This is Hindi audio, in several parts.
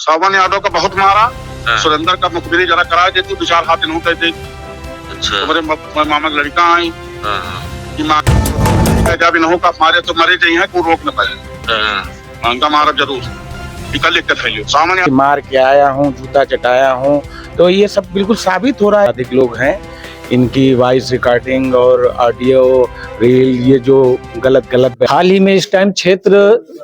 सावन यादव का बहुत मारा। हाँ। सुरेंद्र का मुखबिरी जरा करा देती, 2-4 हाथ इन्हों कहते अच्छा। तुम्हारे मामा की लड़का आई हाँ, कि माँ जब इन्हों का मारे तो मरे चाहिए को रोक न पाए। हाँ, उनका मारा जरूर निकल लिख के लियो सावन मार के आया हूँ, जूता चटाया हूँ, तो ये सब बिल्कुल साबित हो रहा है। अधिक लोग हैं, इनकी वॉइस रिकॉर्डिंग और ऑडियो रील ये जो गलत हाल ही में इस टाइम क्षेत्र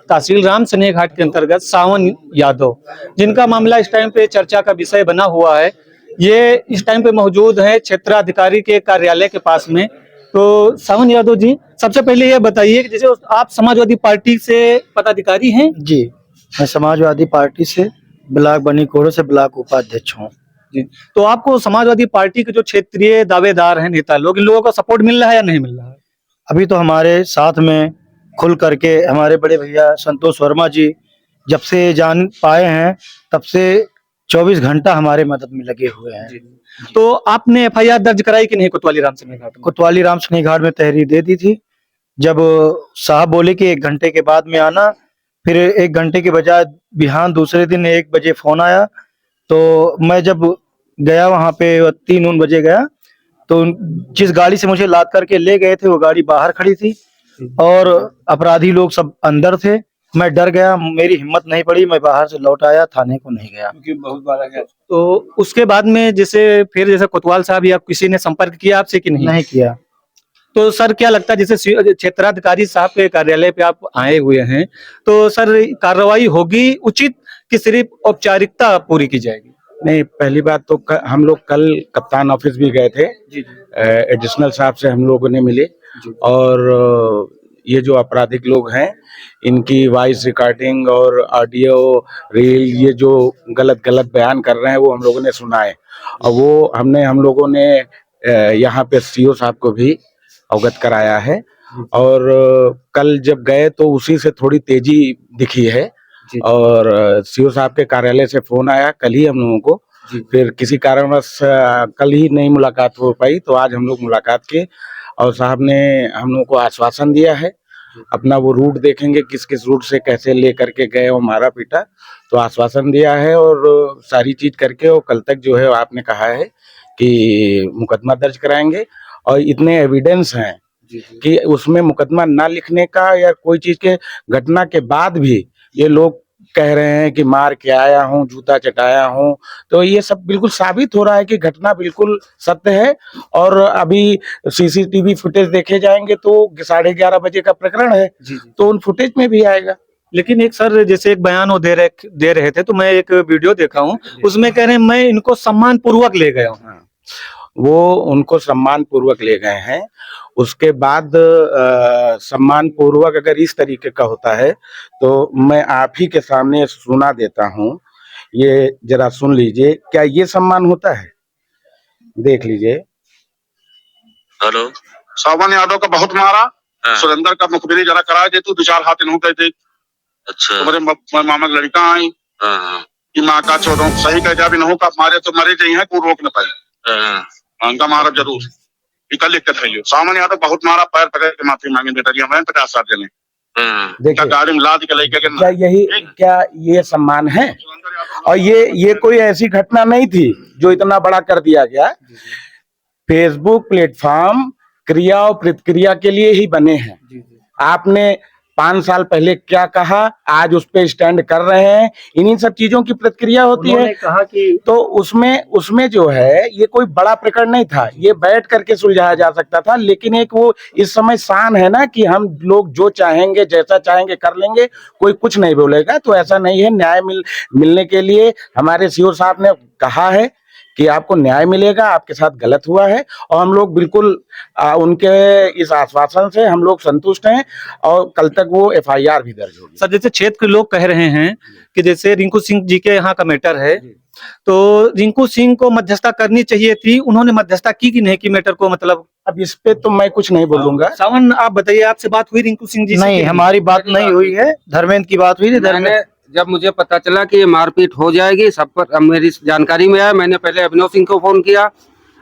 तहसील राम सनेह घाट के अंतर्गत सावन यादव, जिनका मामला इस टाइम पे चर्चा का विषय बना हुआ है, ये इस टाइम पे मौजूद है क्षेत्राधिकारी के कार्यालय के पास में। तो सावन यादव जी, सबसे पहले ये बताइए कि जैसे आप समाजवादी पार्टी से पदाधिकारी हैं। जी, मैं समाजवादी पार्टी से ब्लॉक बनीकोड़ो से ब्लॉक उपाध्यक्ष हूँ। जी, तो आपको समाजवादी पार्टी के जो क्षेत्रीय दावेदार हैं, नेता लोग, इन लोगों का सपोर्ट मिल रहा है या नहीं मिल रहा है? अभी तो हमारे साथ में खुल करके हमारे बड़े भैया संतोष वर्मा जी जब से जान पाए हैं तब से 24 घंटा हमारे मदद में लगे हुए हैं। तो आपने एफआईआर दर्ज कराई कि नहीं कोतवाली राम सनेह घाट में? कोतवाली राम सनेह घाट में तहरीर दे दी थी। जब साहब बोले कि 1 घंटे के बाद में आना, फिर 1 घंटे के बजाय बिहान दूसरे दिन 1 बजे फोन आया, तो मैं जब गया वहां पे 3 बजे गया, तो जिस गाड़ी से मुझे लाद करके ले गए थे वो गाड़ी बाहर खड़ी थी और अपराधी लोग सब अंदर थे। मैं डर गया, मेरी हिम्मत नहीं पड़ी, मैं बाहर से लौट आया, थाने को नहीं गया। बहुत बार आ गया। तो उसके बाद में जैसे कोतवाल साहब या किसी ने संपर्क किया आपसे कि नहीं? नहीं किया। तो सर क्या लगता है, जैसे क्षेत्राधिकारी साहब के कार्यालय पे आप आए हुए हैं, तो सर कार्रवाई होगी उचित कि सिर्फ औपचारिकता पूरी की जाएगी? नहीं, पहली बात तो हम लोग कल कप्तान ऑफिस भी गए थे, एडिशनल साहब से हम लोगों ने मिले, और ये जो आपराधिक लोग हैं इनकी वॉइस रिकॉर्डिंग और ऑडियो रील ये जो गलत बयान कर रहे हैं वो हम लोगों ने सुना है, और वो हम लोगों ने यहाँ पे सीओ साहब को भी अवगत कराया है। और कल जब गए तो उसी से थोड़ी तेजी दिखी है, और सीओ साहब के कार्यालय से फोन आया कल ही हम लोगों को, फिर किसी कारणवश कल ही नहीं मुलाकात हो पाई, तो आज हम लोग मुलाकात किए और साहब ने हम लोगों को आश्वासन दिया है, अपना वो रूट देखेंगे किस किस रूट से कैसे ले करके गए और मारा पीटा, तो आश्वासन दिया है और सारी चीज करके और कल तक जो है आपने कहा है कि मुकदमा दर्ज कराएंगे। और इतने एविडेंस हैं कि उसमें मुकदमा ना लिखने का या कोई चीज के घटना के बाद भी ये लोग कह रहे हैं कि मार के आया हूँ, जूता चटाया हूँ, तो ये सब बिल्कुल साबित हो रहा है कि घटना बिल्कुल सत्य है। और अभी सीसीटीवी फुटेज देखे जाएंगे तो 11:30 बजे का प्रकरण है, तो उन फुटेज में भी आएगा। लेकिन एक सर जैसे एक बयान वो दे रहे थे, तो मैं एक वीडियो देखा हूँ, उसमें कह रहे हैं मैं इनको सम्मान पूर्वक ले गया हूँ। वो उनको सम्मान पूर्वक ले गए हैं, उसके बाद सम्मान पूर्वक अगर इस तरीके का होता है तो मैं आप ही के सामने सुना देता हूँ, ये जरा सुन लीजिए, क्या ये सम्मान होता है? देख लीजिए। हेलो। सावन यादव का बहुत मारा। हाँ। सुरेंद्र का मुखबिरी जरा करा देती, 2-4 हाथ इन्हों कहते अच्छा। तुम्हारे मामा की लड़का आई हाँ, कि माँ का चौदह सही कह जब इन्हों का मारे तो मरे चाहिए को रोक न पाए। हाँ, उनका मारा जरूर निकल लिख के लियो सावन यादव बहुत मारा, पैर पकड़ के माफी मांगे बेटा, मैं 50 साल जने हाँ। देखिए, गाड़ी में लाद के लेके क्या ये सम्मान है? और ये कोई ऐसी घटना नहीं थी जो इतना बड़ा कर दिया गया। फेसबुक प्लेटफॉर्म क्रिया और प्रतिक्रिया के लिए ही बने हैं। आपने 5 साल पहले क्या कहा, आज उस पे स्टैंड कर रहे हैं, इन्हीं सब चीजों की प्रतिक्रिया होती है। कहा कि तो उसमें जो है ये कोई बड़ा प्रकरण नहीं था, ये बैठ करके सुलझाया जा सकता था, लेकिन एक वो इस समय शान है ना कि हम लोग जो चाहेंगे जैसा चाहेंगे कर लेंगे, कोई कुछ नहीं बोलेगा, तो ऐसा नहीं है। न्याय मिलने के लिए हमारे सीओ साहब ने कहा है कि आपको न्याय मिलेगा, आपके साथ गलत हुआ है, और हम लोग बिल्कुल उनके इस आश्वासन से हम लोग संतुष्ट हैं, और कल तक वो एफआईआर भी दर्ज होगी। सर जैसे क्षेत्र के लोग कह रहे हैं कि जैसे रिंकू सिंह जी के यहाँ का मैटर है, तो रिंकू सिंह को मध्यस्थता करनी चाहिए थी, उन्होंने मध्यस्थता की कि नहीं की मैटर को? मतलब अब इस पे तो मैं कुछ नहीं बोलूंगा। सावन आप बताइए, आपसे बात हुई रिंकू सिंह जी से? नहीं, हमारी बात नहीं हुई है, धर्मेंद्र की बात हुई थी। धर्मेंद्र जब मुझे पता चला कि ये मारपीट हो जाएगी, सब पर मेरी जानकारी में आया, मैंने पहले अभिनव सिंह को फोन किया।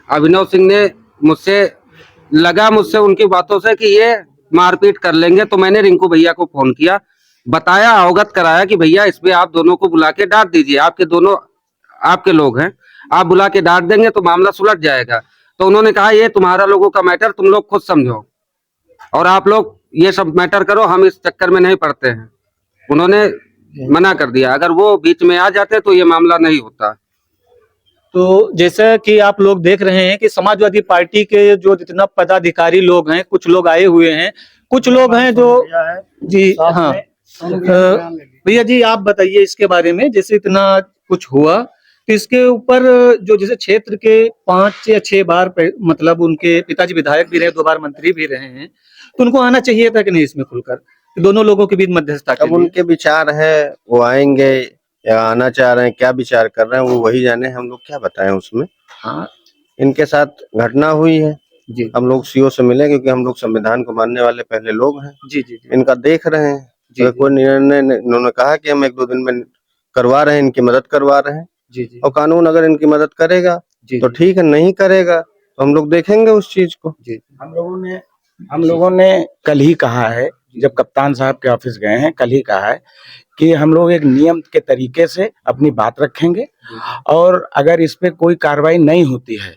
अभिनव सिंह ने मुझसे उनकी बातों से कि ये मारपीट कर लेंगे, तो मैंने रिंकू भैया को फोन किया। बताया, अवगत कराया कि भैया इसमें आप दोनों को बुला के डांट दीजिए, आपके दोनों आपके लोग हैं, आप बुला के डांट देंगे तो मामला सुलझ जाएगा। तो उन्होंने कहा ये तुम्हारा लोगों का मैटर, तुम लोग खुद समझो और आप लोग ये सब मैटर करो, हम इस चक्कर में नहीं पड़ते हैं। उन्होंने मना कर दिया, अगर वो बीच में आ जाते तो ये मामला नहीं होता। तो जैसा कि आप लोग देख रहे हैं कि समाजवादी पार्टी के जो जितना पदाधिकारी लोग हैं, कुछ लोग आए हुए हैं, कुछ लोग हैं जो जी हाँ भैया जी आप बताइए इसके बारे में, जैसे इतना कुछ हुआ तो इसके ऊपर जो जैसे क्षेत्र के 5 या 6 बार मतलब उनके पिताजी विधायक भी रहे, 2 बार मंत्री भी रहे हैं, तो उनको आना चाहिए था कि नहीं इसमें खुलकर, दोनों लोगों के बीच मध्यस्थता के अब लिए? उनके विचार है, वो आएंगे या आना चाह रहे हैं, क्या विचार कर रहे हैं वो वही जाने, हम लोग क्या बताएं उसमें। हाँ इनके साथ घटना हुई है, जी हम लोग सीओ से मिले क्योंकि हम लोग संविधान को मानने वाले पहले लोग हैं, जी जी जी इनका देख रहे हैं। जी, अगर कोई निर्णय इन्होंने कहा कि हम 1-2 दिन में करवा रहे हैं, इनकी मदद करवा रहे हैं, जी जी और कानून अगर इनकी मदद करेगा जी तो ठीक है, नहीं करेगा तो हम लोग देखेंगे उस चीज को। जी हम लोगों ने कल ही कहा है, जब कप्तान साहब के ऑफिस गए हैं, कल ही कहा है कि हम लोग एक नियम के तरीके से अपनी बात रखेंगे और अगर इस पे कोई कार्रवाई नहीं होती है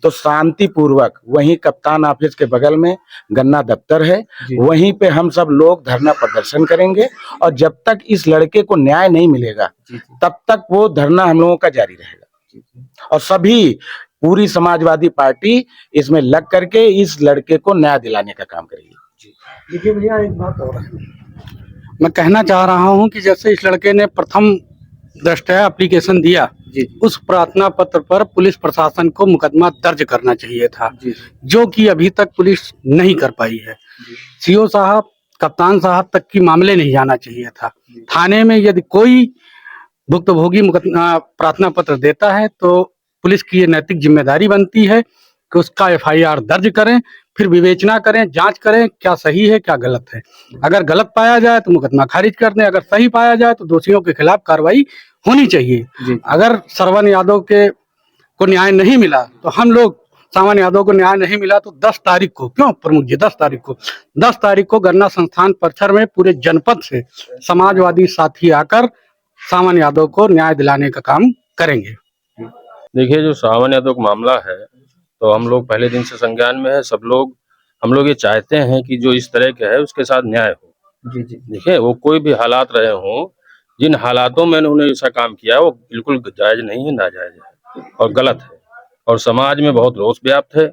तो शांति पूर्वक वहीं कप्तान ऑफिस के बगल में गन्ना दफ्तर है, वहीं पे हम सब लोग धरना प्रदर्शन करेंगे और जब तक इस लड़के को न्याय नहीं मिलेगा तब तक वो धरना हम लोगों का जारी रहेगा और सभी पूरी समाजवादी पार्टी इसमें लग करके इस लड़के को न्याय दिलाने का काम करेगी। देखिए भैया एक बात और है, मैं कहना चाह रहा हूं कि जैसे इस लड़के ने प्रथम दृष्टया एप्लीकेशन दिया, उस प्रार्थना पत्र पर पुलिस प्रशासन को मुकदमा दर्ज करना चाहिए था, जो कि अभी तक पुलिस नहीं कर पाई है। सीओ साहब, कप्तान साहब तक की मामले नहीं जाना चाहिए था। थाने में यदि कोई भुक्तभोगी मुकदमा प्रार्थना पत्र देता है तो पुलिस की ये नैतिक जिम्मेदारी बनती है कि उसका एफआईआर दर्ज करें, फिर विवेचना करें, जांच करें क्या सही है क्या गलत है। अगर गलत पाया जाए तो मुकदमा खारिज कर दें, अगर सही पाया जाए तो दोषियों के खिलाफ कार्रवाई होनी चाहिए। अगर श्रवण यादव को न्याय नहीं मिला तो हम लोग सावन यादव को न्याय नहीं मिला तो 10 तारीख को, क्यों प्रमुख जी 10 तारीख को गन्ना संस्थान परिसर में पूरे जनपद से समाजवादी साथी आकर सावन यादव को न्याय दिलाने का काम करेंगे। देखिए, जो सावन यादव का मामला है तो हम लोग पहले दिन से संज्ञान में है, सब लोग हम लोग ये चाहते हैं कि जो इस तरह के है उसके साथ न्याय हो। देखिए, वो कोई भी हालात रहे हों, जिन हालातों में उन्होंने ऐसा काम किया है वो बिल्कुल जायज नहीं है, नाजायज है और गलत है और समाज में बहुत रोष व्याप्त है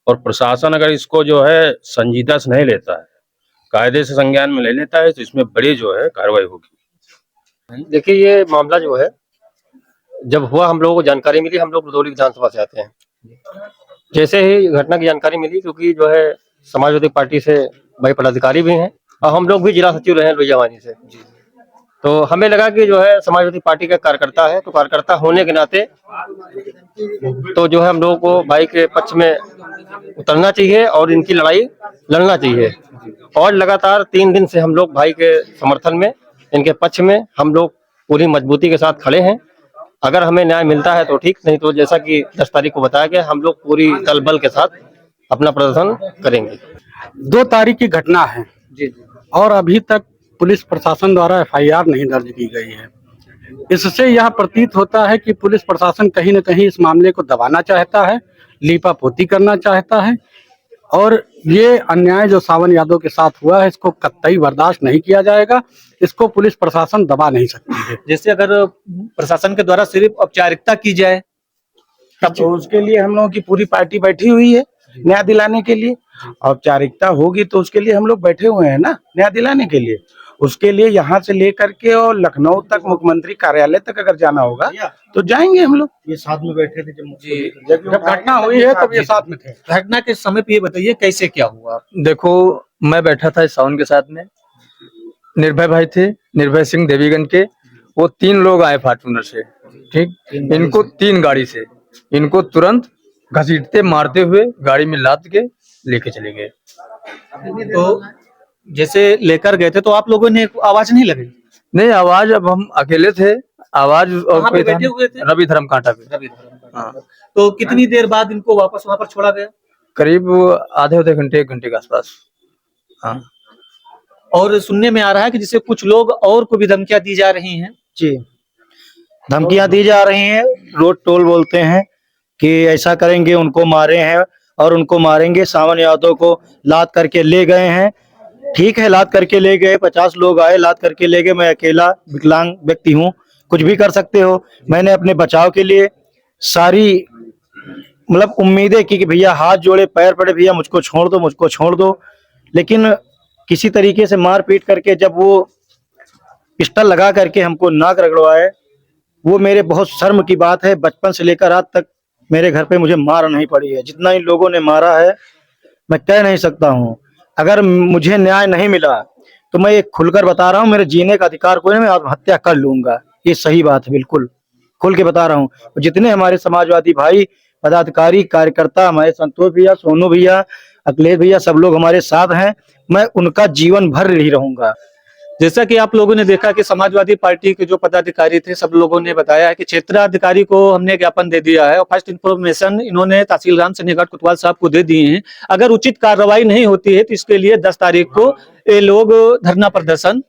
और प्रशासन अगर इसको जो है संजीदा से नहीं लेता है, कायदे से संज्ञान में ले लेता है तो इसमें बड़ी जो है कार्रवाई होगी। देखिए, ये मामला जो है जब हुआ हम लोगों को जानकारी मिली, हम लोग रुधौली विधानसभा से आते हैं, जैसे ही घटना की जानकारी मिली, क्योंकि जो है समाजवादी पार्टी से भाई पदाधिकारी भी हैं और हम लोग भी जिला सचिव रहे हैं लोहियावानी से, तो हमें लगा कि जो है समाजवादी पार्टी का कार्यकर्ता है, तो कार्यकर्ता होने के नाते तो जो है हम लोगों को भाई के पक्ष में उतरना चाहिए और इनकी लड़ाई लड़ना चाहिए। और लगातार 3 दिन से हम लोग भाई के समर्थन में, इनके पक्ष में हम लोग पूरी मजबूती के साथ खड़े हैं। अगर हमें न्याय मिलता है तो ठीक, नहीं तो जैसा कि 10 तारीख को बताया गया, हम लोग पूरी दल बल के साथ अपना प्रदर्शन करेंगे। 2 तारीख की घटना है और अभी तक पुलिस प्रशासन द्वारा एफआईआर नहीं दर्ज की गई है। इससे यह प्रतीत होता है कि पुलिस प्रशासन कहीं न कहीं इस मामले को दबाना चाहता है, लीपापोती करना चाहता है और ये अन्याय जो सावन यादव के साथ हुआ है इसको कतई बर्दाश्त नहीं किया जाएगा। इसको पुलिस प्रशासन दबा नहीं सकती है। जैसे अगर प्रशासन के द्वारा सिर्फ औपचारिकता की जाए तब तो उसके लिए हम लोगों की पूरी पार्टी बैठी हुई है न्याय दिलाने के लिए। औपचारिकता होगी तो उसके लिए हम लोग बैठे हुए हैं ना, न्याय दिलाने के लिए। उसके लिए यहाँ से लेकर के और लखनऊ तक मुख्यमंत्री कार्यालय तक अगर जाना होगा तो जाएंगे हम लोग। ये साथ में बैठे थे जब घटना हुई है तब ये साथ में थे। घटना के समय पे ये बताइए कैसे क्या हुआ? देखो, मैं बैठा था सावन के साथ में, निर्भय भाई थे, निर्भय सिंह देवीगंज के, वो 3 लोग आए फॉर्च्यूनर से, ठीक, इनको 3 गाड़ी से इनको तुरंत घसीटते मारते हुए गाड़ी में लाद के लेके चले गए। तो जैसे लेकर गए थे तो आप लोगों ने आवाज नहीं लगाई? नहीं, आवाज, अब हम अकेले थे, आवाज और कोई बैठे हुए थे? रवि धर्म कांटा पे। हाँ। तो कितनी देर बाद इनको वापस वहां पर छोड़ा गया? करीब आधे घंटे 1 घंटे के आसपास। हाँ। और सुनने में आ रहा है कि जिससे कुछ लोग और को भी धमकियां दी जा रही हैं। जी, धमकियां दी जा रही हैं, रोड टोल बोलते हैं कि ऐसा करेंगे, उनको मारे हैं और उनको मारेंगे। सावन यादव को लाद करके ले गए हैं, ठीक है, लाद करके ले गए, 50 लोग आए, लाद करके ले गए। मैं अकेला विकलांग व्यक्ति हूँ, कुछ भी कर सकते हो। मैंने अपने बचाव के लिए सारी मतलब उम्मीदें की कि भैया हाथ जोड़े पैर पड़े, भैया मुझको छोड़ दो, मुझको छोड़ दो। लेकिन किसी तरीके से मार पीट करके जब वो पिस्टल लगा करके हमको नाक रगड़वाए, वो मेरे बहुत शर्म की बात है। बचपन से लेकर आज तक मेरे घर पे मुझे मार नहीं पड़ी है। जितना इन लोगों ने मारा है मैं कह नहीं सकता हूँ। अगर मुझे न्याय नहीं मिला तो मैं ये खुलकर बता रहा हूँ, मेरे जीने का अधिकार कोई नहीं, मैं आत्महत्या कर लूंगा। ये सही बात है, बिल्कुल खुल के बता रहा हूँ। जितने हमारे समाजवादी भाई, पदाधिकारी, कार्यकर्ता, हमारे संतोष भैया, सोनू भैया, अखिलेश भैया, सब लोग हमारे साथ हैं। मैं उनका जीवन भर ही रहूंगा। जैसा कि आप लोगों ने देखा कि समाजवादी पार्टी के जो पदाधिकारी थे, सब लोगों ने बताया है कि क्षेत्राधिकारी को हमने ज्ञापन दे दिया है और फर्स्ट इन्फॉर्मेशन इन्होंने तहसील राम सनेघाट कोतवाल साहब को दे दिए हैं। अगर उचित कार्रवाई नहीं होती है तो इसके लिए 10 तारीख को ये लोग धरना प्रदर्शन